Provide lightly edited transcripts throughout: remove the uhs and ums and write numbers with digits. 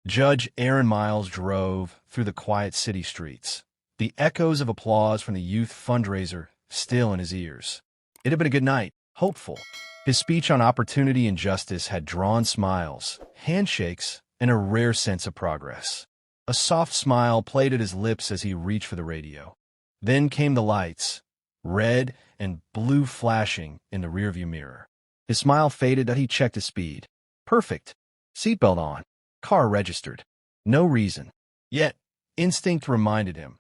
Judge Aaron Miles drove through the quiet city streets, the echoes of applause from the youth fundraiser still in his ears. It had been a good night, hopeful. His speech on opportunity and justice had drawn smiles, handshakes, and a rare sense of progress. A soft smile played at his lips as he reached for the radio. Then came the lights, red and blue flashing in the rearview mirror. His smile faded as he checked his speed. Perfect. Seatbelt on. Car registered. No reason. Yet, instinct reminded him.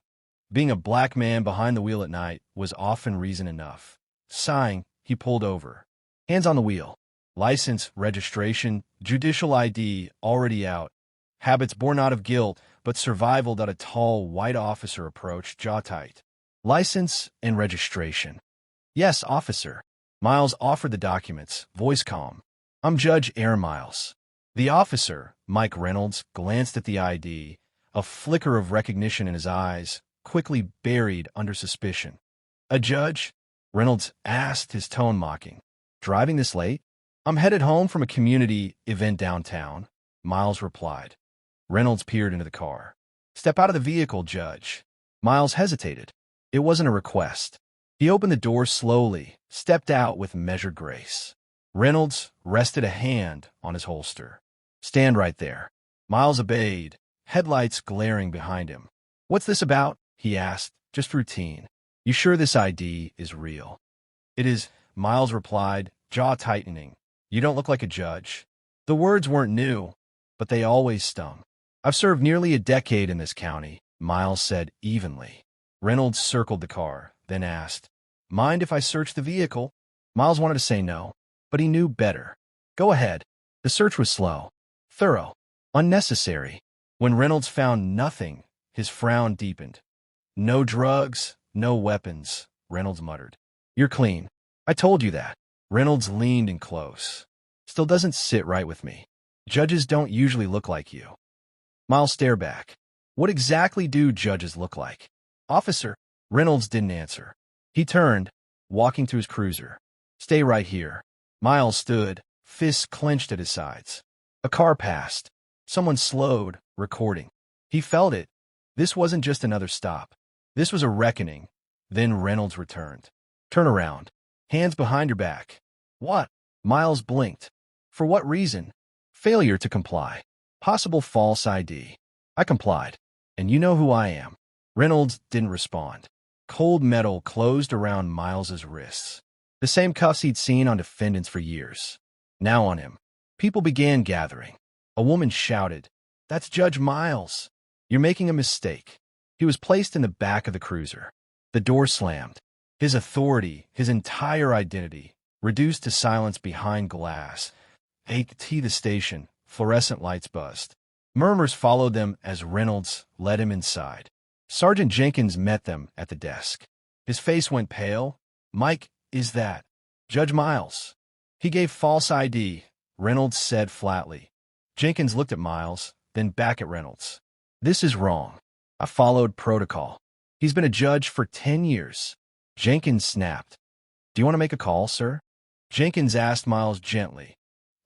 Being a black man behind the wheel at night was often reason enough. Sighing, he pulled over. Hands on the wheel. License, registration, judicial ID already out. Habits born out of guilt, but survival that a tall, white officer approached, jaw tight. License and registration. Yes, officer. Miles offered the documents, voice calm. I'm Judge Aaron Miles. The officer, Mike Reynolds, glanced at the ID, a flicker of recognition in his eyes, quickly buried under suspicion. A judge? Reynolds asked, his tone mocking. Driving this late? I'm headed home from a community event downtown, Miles replied. Reynolds peered into the car. Step out of the vehicle, Judge. Miles hesitated. It wasn't a request. He opened the door slowly, stepped out with measured grace. Reynolds rested a hand on his holster. Stand right there. Miles obeyed, headlights glaring behind him. What's this about? He asked, just routine. You sure this ID is real? It is, Miles replied, jaw tightening. You don't look like a judge. The words weren't new, but they always stung. I've served nearly a decade in this county, Miles said evenly. Reynolds circled the car, then asked, Mind if I search the vehicle? Miles wanted to say no, but he knew better. Go ahead. The search was slow, thorough, unnecessary. When Reynolds found nothing, his frown deepened. No drugs, no weapons, Reynolds muttered. You're clean. I told you that. Reynolds leaned in close. Still doesn't sit right with me. Judges don't usually look like you. Miles stared back. What exactly do judges look like? Officer. Reynolds didn't answer. He turned, walking to his cruiser. Stay right here. Miles stood, fists clenched at his sides. A car passed. Someone slowed, recording. He felt it. This wasn't just another stop. This was a reckoning. Then Reynolds returned. Turn around. Hands behind your back. What? Miles blinked. For what reason? Failure to comply. Possible false ID. I complied. And you know who I am. Reynolds didn't respond. Cold metal closed around Miles's wrists. The same cuffs he'd seen on defendants for years. Now on him. People began gathering. A woman shouted, That's Judge Miles. You're making a mistake. He was placed in the back of the cruiser. The door slammed. His authority, his entire identity, reduced to silence behind glass. The station, fluorescent lights buzzed. Murmurs followed them as Reynolds led him inside. Sergeant Jenkins met them at the desk. His face went pale. Mike, is that Judge Miles? He gave false ID, Reynolds said flatly. Jenkins looked at Miles, then back at Reynolds. This is wrong. I followed protocol. He's been a judge for 10 years. Jenkins snapped. Do you want to make a call, sir? Jenkins asked Miles gently.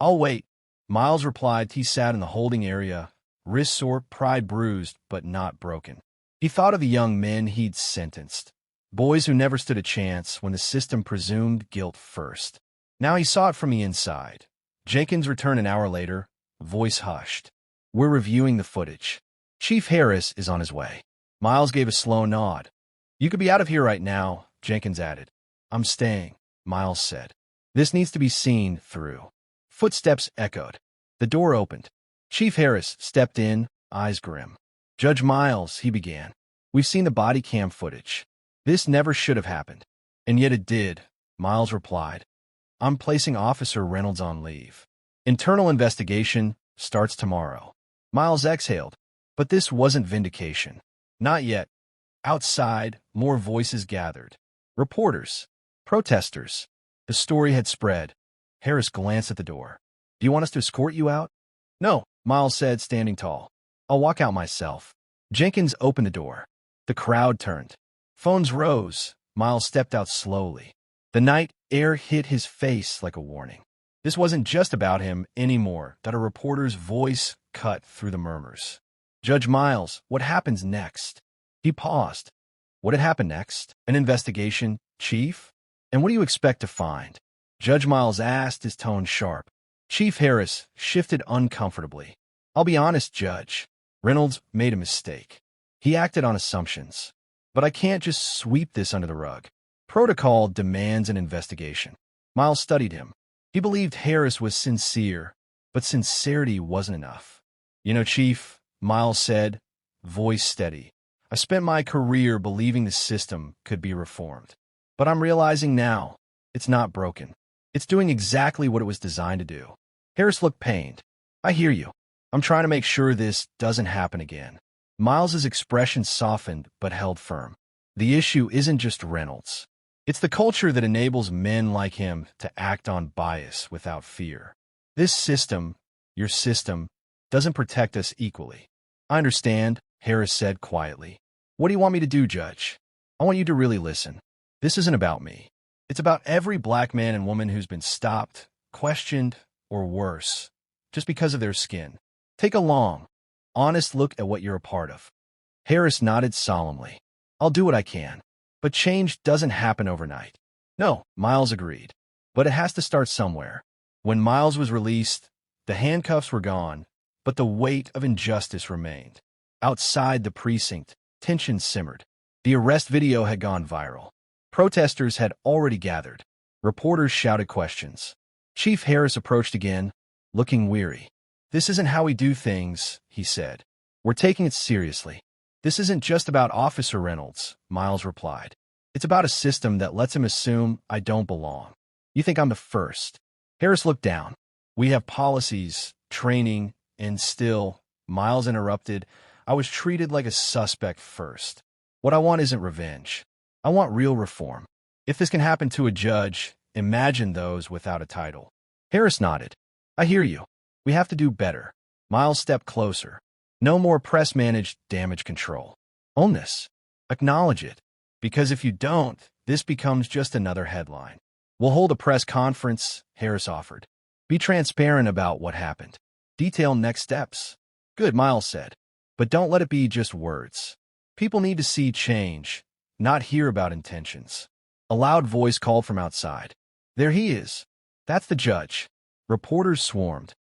I'll wait. Miles replied. He sat in the holding area, wrist sore, pride bruised, but not broken. He thought of the young men he'd sentenced, boys who never stood a chance when the system presumed guilt first. Now he saw it from the inside. Jenkins returned an hour later, voice hushed. We're reviewing the footage. Chief Harris is on his way. Miles gave a slow nod. You could be out of here right now, Jenkins added. I'm staying, Miles said. This needs to be seen through. Footsteps echoed. The door opened. Chief Harris stepped in, eyes grim. Judge Miles, he began. We've seen the body cam footage. This never should have happened. And yet it did, Miles replied. I'm placing Officer Reynolds on leave. Internal investigation starts tomorrow. Miles exhaled. But this wasn't vindication. Not yet. Outside, more voices gathered. Reporters. Protesters. The story had spread. Harris glanced at the door. Do you want us to escort you out? No, Miles said, standing tall. I'll walk out myself. Jenkins opened the door. The crowd turned. Phones rose. Miles stepped out slowly. The night air hit his face like a warning. This wasn't just about him anymore, that a reporter's voice cut through the murmurs. Judge Miles, what happens next? He paused. What had happened next? An investigation, Chief? And what do you expect to find? Judge Miles asked, his tone sharp. Chief Harris shifted uncomfortably. I'll be honest, Judge. Reynolds made a mistake. He acted on assumptions. But I can't just sweep this under the rug. Protocol demands an investigation. Miles studied him. He believed Harris was sincere, but sincerity wasn't enough. You know, Chief, Miles said, voice steady. I spent my career believing the system could be reformed. But I'm realizing now, it's not broken. It's doing exactly what it was designed to do. Harris looked pained. I hear you. I'm trying to make sure this doesn't happen again. Miles's expression softened but held firm. The issue isn't just Reynolds. It's the culture that enables men like him to act on bias without fear. This system, your system, doesn't protect us equally. I understand, Harris said quietly. What do you want me to do, Judge? I want you to really listen. This isn't about me. It's about every black man and woman who's been stopped, questioned, or worse, just because of their skin. Take a long, honest look at what you're a part of. Harris nodded solemnly. I'll do what I can. But change doesn't happen overnight. No, Miles agreed. But it has to start somewhere. When Miles was released, the handcuffs were gone, but the weight of injustice remained. Outside the precinct, tension simmered. The arrest video had gone viral. Protesters had already gathered. Reporters shouted questions. Chief Harris approached again, looking weary. This isn't how we do things, he said. We're taking it seriously. This isn't just about Officer Reynolds, Miles replied. It's about a system that lets him assume I don't belong. You think I'm the first. Harris looked down. We have policies, training, and still, Miles interrupted, I was treated like a suspect first. What I want isn't revenge. I want real reform. If this can happen to a judge, imagine those without a title. Harris nodded. I hear you. We have to do better. Miles stepped closer. No more press-managed damage control. Own this. Acknowledge it. Because if you don't, this becomes just another headline. We'll hold a press conference, Harris offered. Be transparent about what happened. Detail next steps. Good, Miles said. But don't let it be just words. People need to see change, not hear about intentions. A loud voice called from outside. There he is. That's the judge. Reporters swarmed.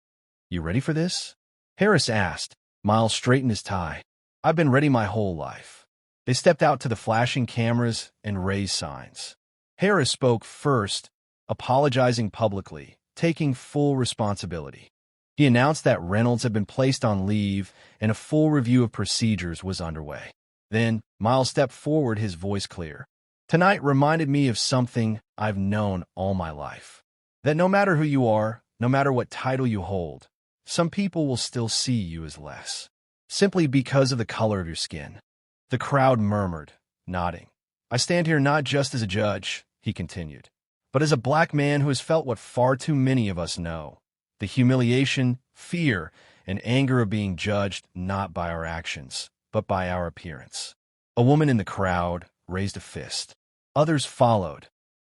You ready for this? Harris asked. Miles straightened his tie. I've been ready my whole life. They stepped out to the flashing cameras and raised signs. Harris spoke first, apologizing publicly, taking full responsibility. He announced that Reynolds had been placed on leave and a full review of procedures was underway. Then, Miles stepped forward, his voice clear. Tonight reminded me of something I've known all my life. That no matter who you are, no matter what title you hold, some people will still see you as less, simply because of the color of your skin. The crowd murmured, nodding. I stand here not just as a judge, he continued, but as a black man who has felt what far too many of us know, the humiliation, fear, and anger of being judged not by our actions, but by our appearance. A woman in the crowd raised a fist. Others followed.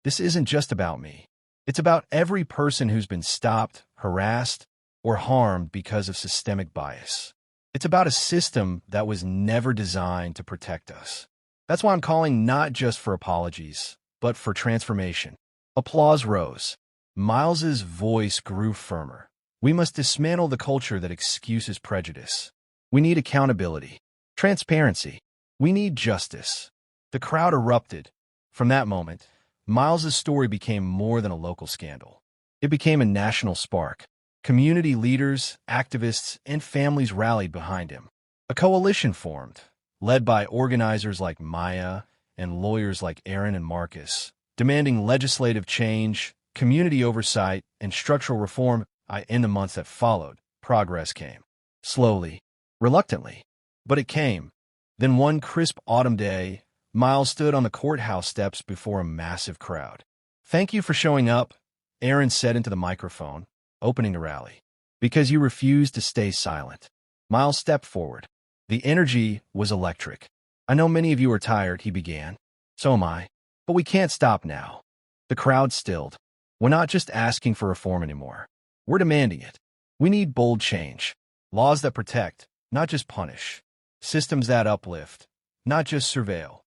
This isn't just about me. It's about every person who's been stopped, harassed, or harmed because of systemic bias. It's about a system that was never designed to protect us. That's why I'm calling not just for apologies, but for transformation. Applause rose. Miles's voice grew firmer. We must dismantle the culture that excuses prejudice. We need accountability, transparency. We need justice. The crowd erupted. From that moment, Miles's story became more than a local scandal. It became a national spark. Community leaders, activists, and families rallied behind him. A coalition formed, led by organizers like Maya and lawyers like Aaron and Marcus, demanding legislative change, community oversight, and structural reform. In the months that followed, progress came. Slowly, reluctantly, but it came. Then one crisp autumn day, Miles stood on the courthouse steps before a massive crowd. Thank you for showing up, Aaron said into the microphone, opening the rally. Because you refused to stay silent. Miles stepped forward. The energy was electric. I know many of you are tired, he began. So am I. But we can't stop now. The crowd stilled. We're not just asking for reform anymore. We're demanding it. We need bold change. Laws that protect, not just punish. Systems that uplift, not just surveil.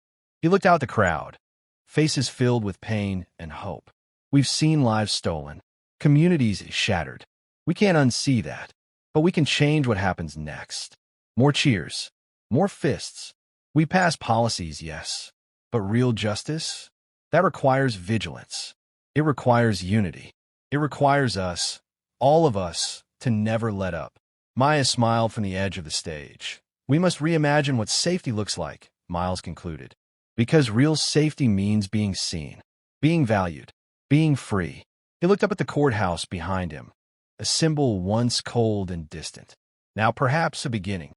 He looked out at the crowd, faces filled with pain and hope. We've seen lives stolen, communities shattered. We can't unsee that, but we can change what happens next. More cheers, more fists. We pass policies, yes, but real justice? That requires vigilance. It requires unity. It requires us, all of us, to never let up. Maya smiled from the edge of the stage. We must reimagine what safety looks like, Miles concluded. Because real safety means being seen, being valued, being free. He looked up at the courthouse behind him, a symbol once cold and distant. Now perhaps a beginning.